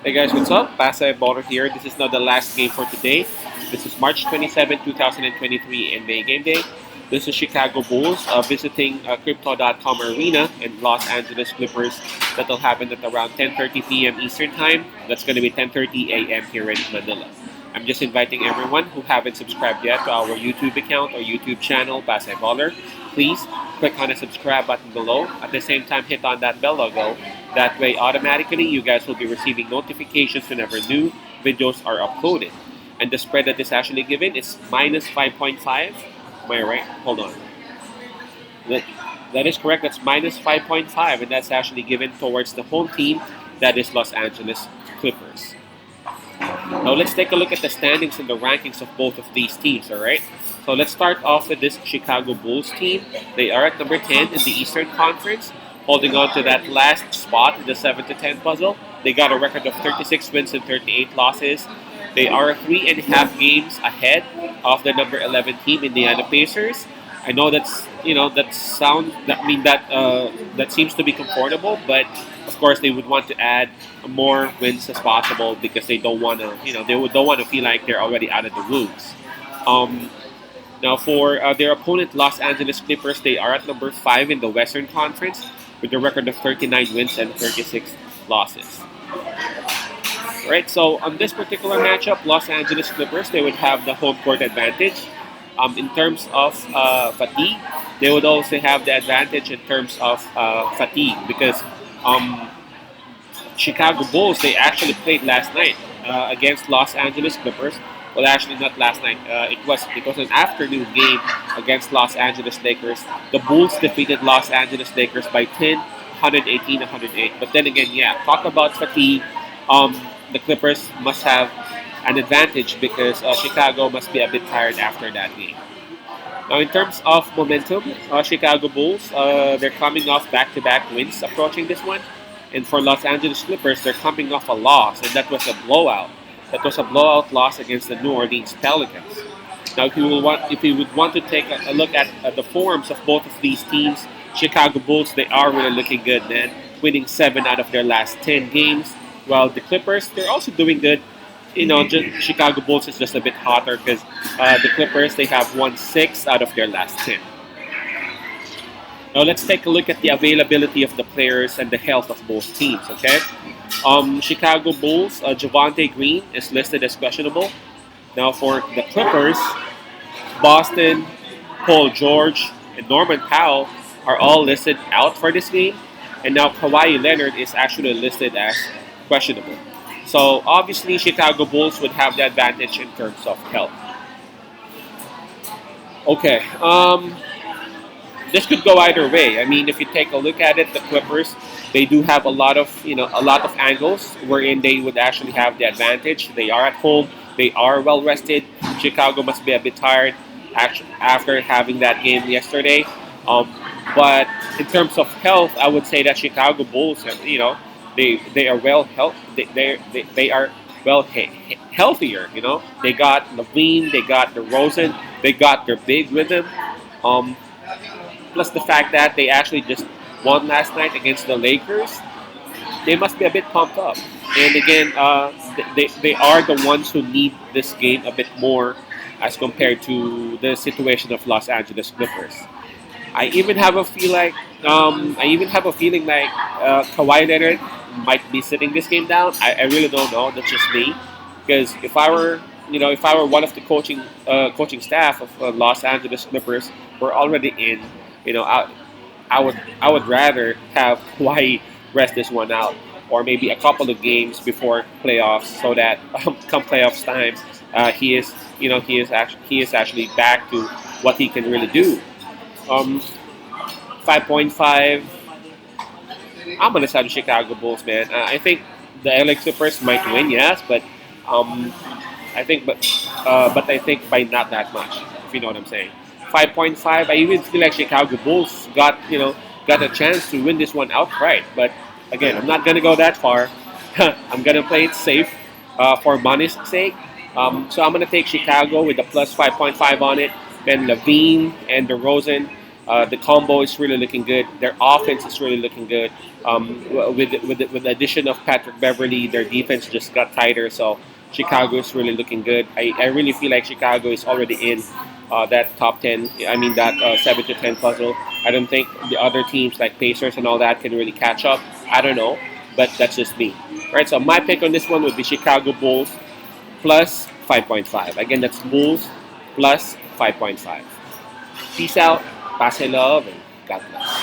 Hey guys, what's up? Pasay Baller here. This is not the last game for today. This is March 27, 2023 NBA Game Day. This is Chicago Bulls visiting Crypto.com Arena in Los Angeles Clippers. That'll happen at around 10:30 p.m. Eastern Time. That's going to be 10:30 a.m. here in Manila. I'm just inviting everyone who haven't subscribed yet to our YouTube account or YouTube channel, Pasay Baller. Please click on the subscribe button below. At the same time, hit on that bell logo. That way, automatically, you guys will be receiving notifications whenever new videos are uploaded. And the spread that is actually given is minus 5.5. Am I right? Hold on. That, that is correct. That's minus 5.5, and that's actually given towards the home team, that is Los Angeles Clippers. Now let's take a look at the standings and the rankings of both of these teams, alright? So let's start off with this Chicago Bulls team. They are at number 10 in the Eastern Conference, holding on to that last spot in the 7 to 10 puzzle. They got a record of 36 wins and 38 losses. They are 3.5 games ahead of the number 11 team, Indiana Pacers. I know that seems to be comfortable, but of course they would want to add more wins as possible because they don't want to, don't want to feel like they're already out of the woods. Um, Now for their opponent, Los Angeles Clippers, they are at number 5 in the Western Conference with a record of 39 wins and 36 losses. Right, so on this particular matchup, Los Angeles Clippers, they would have the home court advantage. In terms of fatigue, they would also have the advantage in terms of fatigue because um, Chicago Bulls, they actually played last night against Los Angeles Clippers. Well, actually, not last night. It was an afternoon game against Los Angeles Lakers. The Bulls defeated Los Angeles Lakers by 10, 118, 108. But then again, yeah, talk about fatigue. The Clippers must have an advantage because Chicago must be a bit tired after that game. Now, in terms of momentum, Chicago Bulls, they're coming off back-to-back wins approaching this one. And for Los Angeles Clippers, they're coming off a loss, and that was a blowout. That was a blowout loss against the New Orleans Pelicans. Now, if you would want to take a look at the forms of both of these teams, Chicago Bulls, they are really looking good, man. Winning 7 out of their last 10 games, while the Clippers, they're also doing good. Chicago Bulls is just a bit hotter because the Clippers, they have won 6 out of their last 10. Now let's take a look at the availability of the players and the health of both teams. Okay, Chicago Bulls, Javante Green is listed as questionable. Now for the Clippers, Boston, Paul George, and Norman Powell are all listed out for this game, and now Kawhi Leonard is actually listed as questionable. So obviously, Chicago Bulls would have the advantage in terms of health. Okay, this could go either way. I mean, if you take a look at it, the Clippers, they do have a lot of angles wherein they would actually have the advantage. They are at home. They are well rested. Chicago must be a bit tired after having that game yesterday. But in terms of health, I would say that Chicago Bulls, they are well health. They are well healthier. They got Levine, they got DeRozan, they got their big rhythm. Um, Plus the fact that they actually just won last night against the Lakers, they must be a bit pumped up. And again, they are the ones who need this game a bit more as compared to the situation of Los Angeles Clippers. I even have a feel like I even have a feeling like Kawhi Leonard might be sitting this game down. I really don't know. That's just me. Because if I were one of the coaching staff of Los Angeles Clippers, we're already in. I would rather have Kawhi rest this one out, or maybe a couple of games before playoffs, so that come playoffs time, he is actually back to what he can really do. Um, 5.5. I'm gonna side with Chicago Bulls, man. I think the LA Clippers might win, yes, but um, but I think by not that much, if you know what I'm saying. 5.5. I even feel like Chicago Bulls got a chance to win this one outright. But again, I'm not gonna go that far. I'm gonna play it safe for money's sake. So I'm gonna take Chicago with the plus 5.5 on it. Then Levine and DeRozan. The combo is really looking good. Their offense is really looking good. With the addition of Patrick Beverly, their defense just got tighter. So Chicago is really looking good. I really feel like Chicago is already in that top 10. I mean that 7 to 10 puzzle. I don't think the other teams like Pacers and all that can really catch up. I don't know, but that's just me. Right. So my pick on this one would be Chicago Bulls plus 5.5. Again, that's Bulls plus 5.5. Peace out, pass love, and God bless.